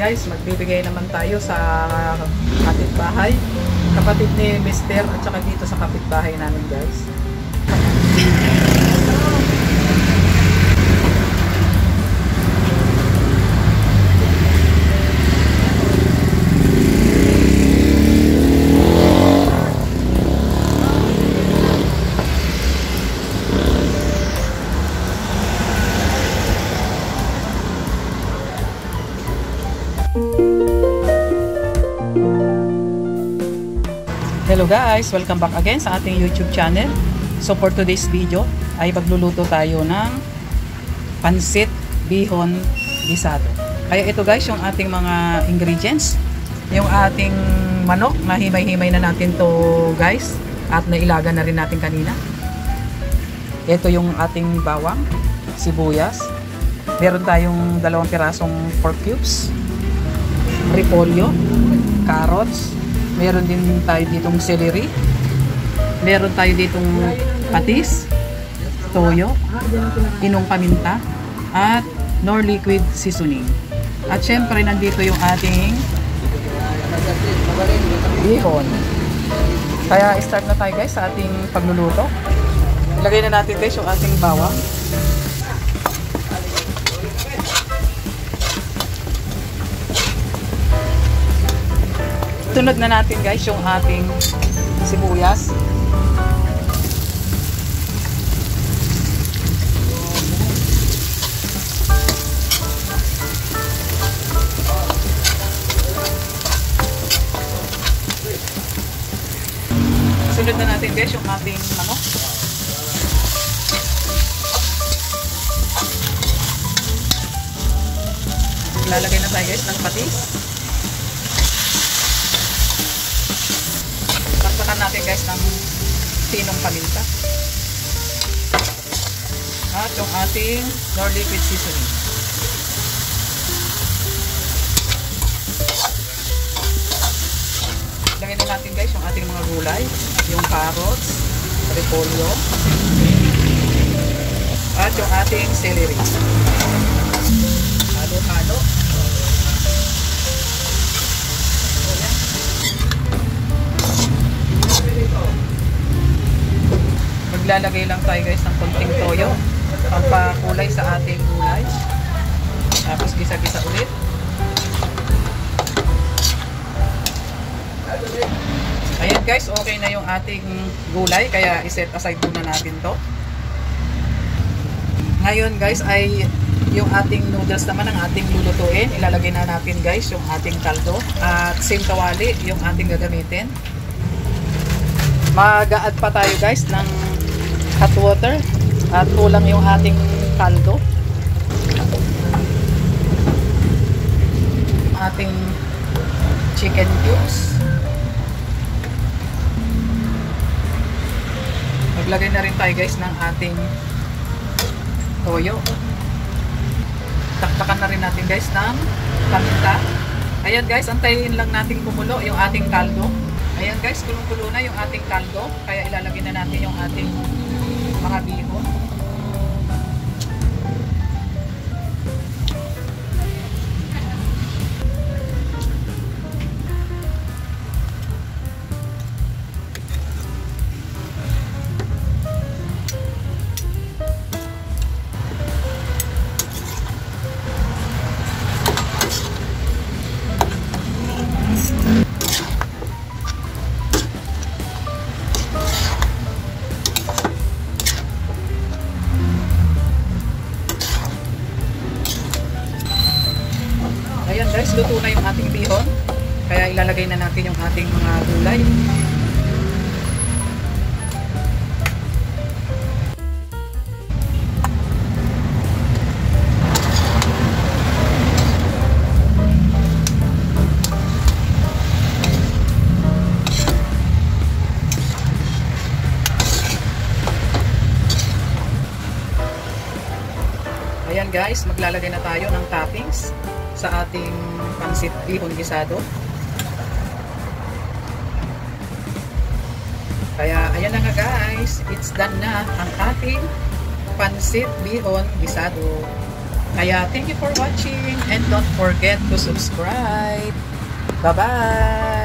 guys, magbibigay naman tayo sa kapitbahay, kapatid ni Mister at saka dito sa kapitbahay namin guys. Hello guys! Welcome back again sa ating YouTube channel. So for today's video ay magluluto tayo ng pansit bihon gisado. Kaya ito guys yung ating mga ingredients. Yung ating manok na himay-himay na natin to guys at nailaga na rin natin kanina. Ito yung ating bawang, sibuyas. Meron tayong 2 pirasong pork cubes, repolyo, carrots. Meron din tayo ditong celery. Meron tayo ditong patis, toyo, inong paminta, at nor liquid seasoning. At syempre nandito yung ating bihon. Kaya start na tayo guys sa ating pagluluto. Ilagay na natin guys yung ating bawang. Tunod na natin guys yung ating sibuyas. Sunod na natin guys yung ating manok. Lalagay na tayo guys ng patis. Saksakan natin guys ng pinong paminta. At yung ating nor liquid seasoning. Lagyan na natin guys yung ating mga gulay. Yung carrots, repolyo, at yung ating celery. Halo-halo. Maglalagay lang tayo guys ng konting toyo pampakulay sa ating gulay. Tapos gisa-gisa ulit. Ayan guys, okay na yung ating gulay kaya iset aside muna natin to. Ngayon guys ay yung ating noodles naman ang ating lulutuin. Ilalagay na natin guys yung ating kaldo at same kawali yung ating gagamitin. Mag-a-add pa tayo guys ng hot water at kulang yung ating kaldo. Ating chicken cubes. Maglagay na rin tayo guys ng ating toyo. Taktakan na rin natin guys ng paminta. Ayan guys, antayin lang natin kumulo yung ating kaldo. Ayan guys, kulong-kulo na yung ating kaldo. Kaya ilalagay na natin yung ating mga bihon. Ayan guys, luto na yung ating bihon. Kaya ilalagay na natin yung ating mga gulay. Ayan guys, maglalagay na tayo ng toppings sa ating pansit bihon gisado. Kaya ayan na nga guys, it's done na ang ating pansit bihon gisado. Kaya thank you for watching and don't forget to subscribe. Bye-bye!